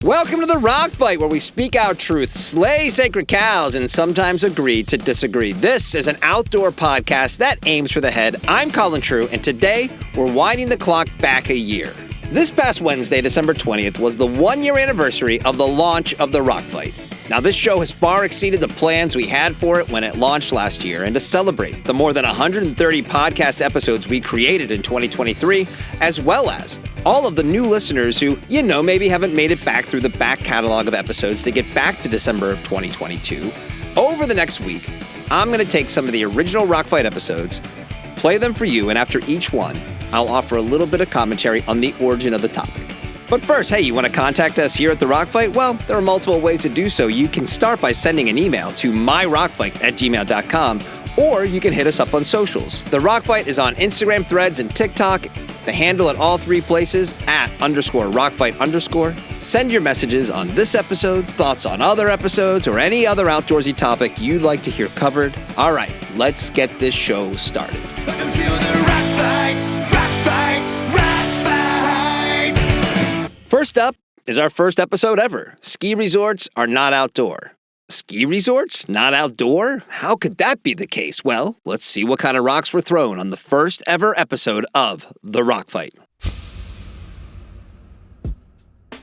Welcome to the Rock Fight, where we speak our truth, slay sacred cows, and sometimes agree to disagree. This is an outdoor podcast that aims for the head. I'm Colin, and today we're winding the clock back a year. This past Wednesday, December 20th, was the one-year anniversary of the launch of the Rock Fight. Now, this show has far exceeded the plans we had for it when it launched last year, and to celebrate the more than 130 podcast episodes we created in 2023, as well as all of the new listeners who, maybe haven't made it back through the back catalog of episodes to get back to December of 2022, over the next week, I'm going to take some of the original Rock Fight episodes, play them for you, and after each one, I'll offer a little bit of commentary on the origin of the topic. But first, hey, you want to contact us here at The Rock Fight? Well, there are multiple ways to do so. You can start by sending an email to myrockfight@gmail.com, or you can hit us up on socials. The Rock Fight is on Instagram, Threads, and TikTok. The handle at all three places, @_rockfight_. Send your messages on this episode, thoughts on other episodes, or any other outdoorsy topic you'd like to hear covered. All right, let's get this show started. First up is our first episode ever. Ski resorts are not outdoor. Ski resorts? Not outdoor? How could that be the case? Well, let's see what kind of rocks were thrown on the first ever episode of The Rock Fight.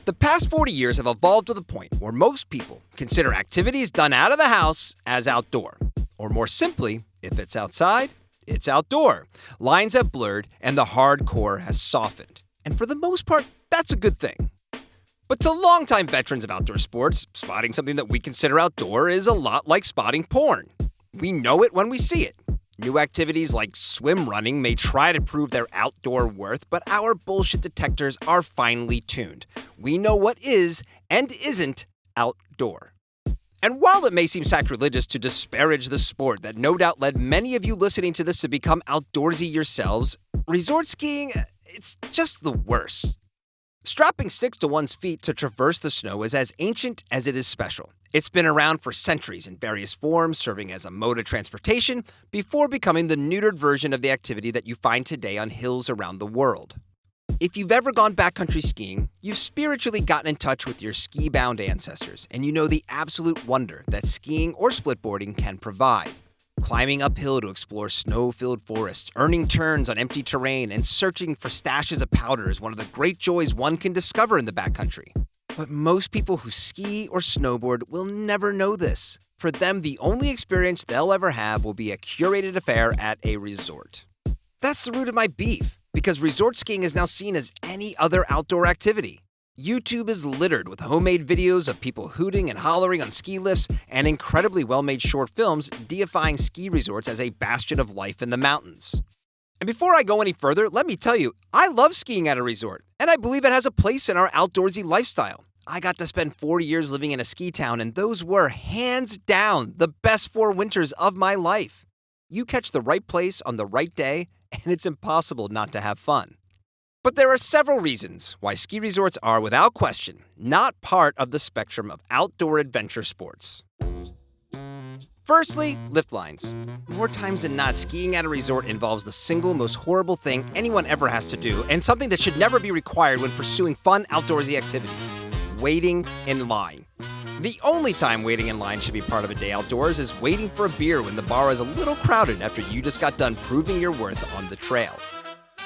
The past 40 years have evolved to the point where most people consider activities done out of the house as outdoor. Or more simply, if it's outside, it's outdoor. Lines have blurred and the hardcore has softened. And for the most part, that's a good thing. But to longtime veterans of outdoor sports, spotting something that we consider outdoor is a lot like spotting porn. We know it when we see it. New activities like swim running may try to prove their outdoor worth, but our bullshit detectors are finely tuned. We know what is and isn't outdoor. And while it may seem sacrilegious to disparage the sport that no doubt led many of you listening to this to become outdoorsy yourselves, resort skiing, it's just the worst. Strapping sticks to one's feet to traverse the snow is as ancient as it is special. It's been around for centuries in various forms, serving as a mode of transportation before becoming the neutered version of the activity that you find today on hills around the world. If you've ever gone backcountry skiing, you've spiritually gotten in touch with your ski-bound ancestors, and you know the absolute wonder that skiing or splitboarding can provide. Climbing uphill to explore snow-filled forests, earning turns on empty terrain, and searching for stashes of powder is one of the great joys one can discover in the backcountry. But most people who ski or snowboard will never know this. For them, the only experience they'll ever have will be a curated affair at a resort. That's the root of my beef, because resort skiing is now seen as any other outdoor activity. YouTube is littered with homemade videos of people hooting and hollering on ski lifts and incredibly well-made short films deifying ski resorts as a bastion of life in the mountains. And before I go any further, let me tell you, I love skiing at a resort, and I believe it has a place in our outdoorsy lifestyle. I got to spend 4 years living in a ski town, and those were, hands down, the best 4 winters of my life. You catch the right place on the right day, and it's impossible not to have fun. But there are several reasons why ski resorts are, without question, not part of the spectrum of outdoor adventure sports. Firstly, lift lines. More times than not, skiing at a resort involves the single most horrible thing anyone ever has to do, and something that should never be required when pursuing fun outdoorsy activities: waiting in line. The only time waiting in line should be part of a day outdoors is waiting for a beer when the bar is a little crowded after you just got done proving your worth on the trail.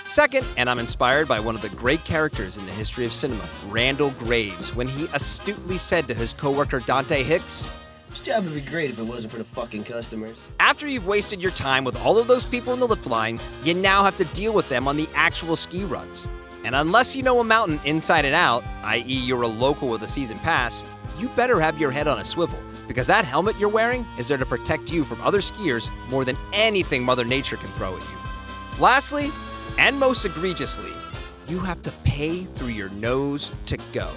Second, and I'm inspired by one of the great characters in the history of cinema, Randall Graves, when he astutely said to his coworker Dante Hicks, "This job would be great if it wasn't for the fucking customers." After you've wasted your time with all of those people in the lift line, you now have to deal with them on the actual ski runs. And unless you know a mountain inside and out, i.e. you're a local with a season pass, you better have your head on a swivel, because that helmet you're wearing is there to protect you from other skiers more than anything Mother Nature can throw at you. Lastly, and most egregiously, you have to pay through your nose to go.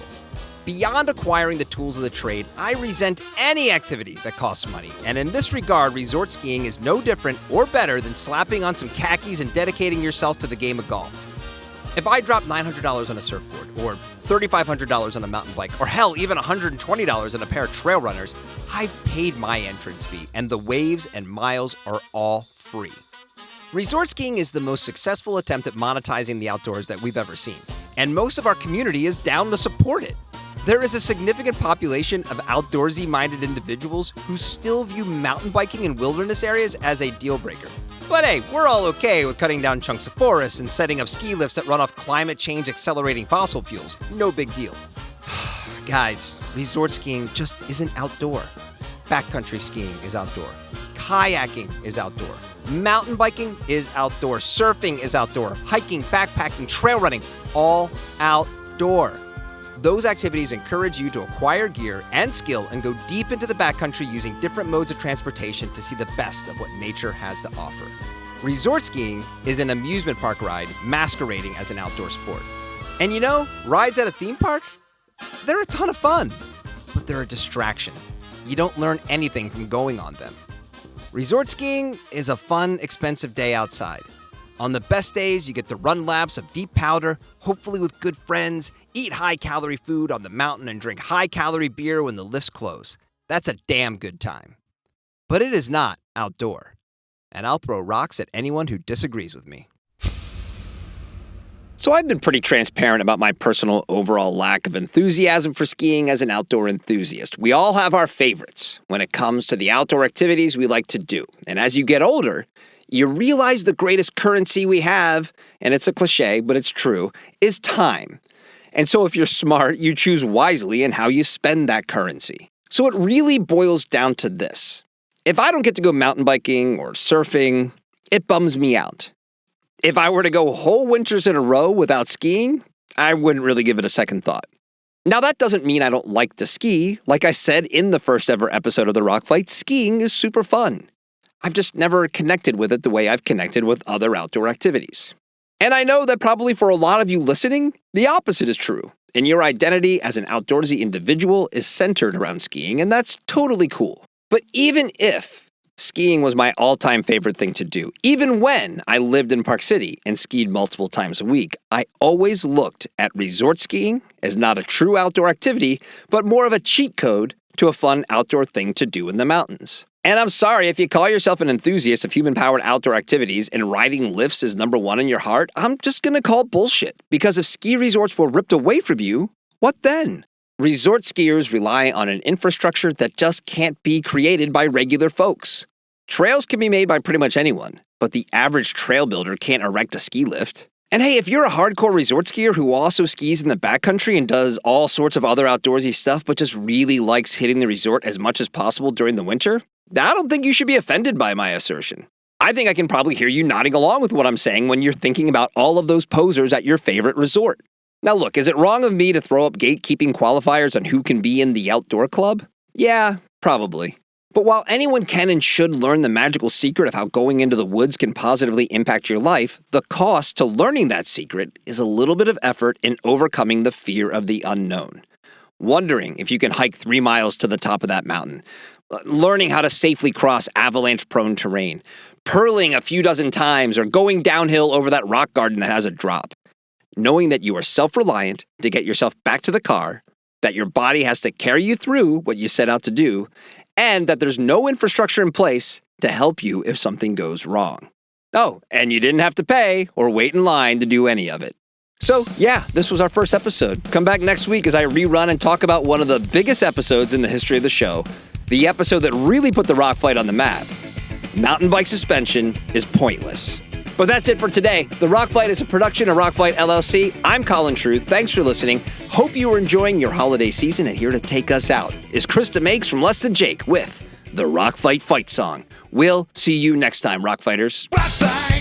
Beyond acquiring the tools of the trade, I resent any activity that costs money. And in this regard, resort skiing is no different or better than slapping on some khakis and dedicating yourself to the game of golf. If I drop $900 on a surfboard, or $3,500 on a mountain bike, or hell, even $120 on a pair of trail runners, I've paid my entrance fee, and the waves and miles are all free. Resort skiing is the most successful attempt at monetizing the outdoors that we've ever seen, and most of our community is down to support it. There is a significant population of outdoorsy-minded individuals who still view mountain biking in wilderness areas as a deal breaker. But hey, we're all okay with cutting down chunks of forest and setting up ski lifts that run off climate change accelerating fossil fuels. No big deal. Guys, resort skiing just isn't outdoor. Backcountry skiing is outdoor. Kayaking is outdoor. Mountain biking is outdoor. Surfing is outdoor. Hiking, backpacking, trail running, all outdoor. Those activities encourage you to acquire gear and skill and go deep into the backcountry using different modes of transportation to see the best of what nature has to offer. Resort skiing is an amusement park ride masquerading as an outdoor sport. And you know, rides at a theme park? They're a ton of fun, but they're a distraction. You don't learn anything from going on them. Resort skiing is a fun, expensive day outside. On the best days, you get to run laps of deep powder, hopefully with good friends, eat high-calorie food on the mountain, and drink high-calorie beer when the lifts close. That's a damn good time. But it is not outdoor. And I'll throw rocks at anyone who disagrees with me. So I've been pretty transparent about my personal overall lack of enthusiasm for skiing as an outdoor enthusiast. We all have our favorites when it comes to the outdoor activities we like to do. And as you get older, you realize the greatest currency we have, and it's a cliche, but it's true, is time. And so if you're smart, you choose wisely in how you spend that currency. So it really boils down to this. If I don't get to go mountain biking or surfing, it bums me out. If I were to go whole winters in a row without skiing, I wouldn't really give it a second thought. Now, that doesn't mean I don't like to ski. Like I said in the first ever episode of The Rock Fight, skiing is super fun. I've just never connected with it the way I've connected with other outdoor activities. And I know that probably for a lot of you listening, the opposite is true. And your identity as an outdoorsy individual is centered around skiing, and that's totally cool. But even if skiing was my all-time favorite thing to do, even when I lived in Park City and skied multiple times a week, I always looked at resort skiing as not a true outdoor activity, but more of a cheat code to a fun outdoor thing to do in the mountains. And I'm sorry, if you call yourself an enthusiast of human-powered outdoor activities and riding lifts is number one in your heart, I'm just gonna call bullshit. Because if ski resorts were ripped away from you, what then? Resort skiers rely on an infrastructure that just can't be created by regular folks. Trails can be made by pretty much anyone, but the average trail builder can't erect a ski lift. And hey, if you're a hardcore resort skier who also skis in the backcountry and does all sorts of other outdoorsy stuff, but just really likes hitting the resort as much as possible during the winter, I don't think you should be offended by my assertion. I think I can probably hear you nodding along with what I'm saying when you're thinking about all of those posers at your favorite resort. Now look, is it wrong of me to throw up gatekeeping qualifiers on who can be in the outdoor club? Yeah, probably. But while anyone can and should learn the magical secret of how going into the woods can positively impact your life, the cost to learning that secret is a little bit of effort in overcoming the fear of the unknown. Wondering if you can hike 3 miles to the top of that mountain, learning how to safely cross avalanche-prone terrain, purling a few dozen times, or going downhill over that rock garden that has a drop. Knowing that you are self-reliant to get yourself back to the car, that your body has to carry you through what you set out to do, and that there's no infrastructure in place to help you if something goes wrong. Oh, and you didn't have to pay or wait in line to do any of it. So, yeah, this was our first episode. Come back next week as I rerun and talk about one of the biggest episodes in the history of the show, the episode that really put the Rock Fight on the map. Mountain bike suspension is pointless. But that's it for today. The Rock Fight is a production of Rock Fight LLC. I'm Colin Truth. Thanks for listening. Hope you are enjoying your holiday season, and here to take us out is Krista Makes from Less Than Jake with the Rock Fight Fight Song. We'll see you next time, Rock Fighters. Rock Fight!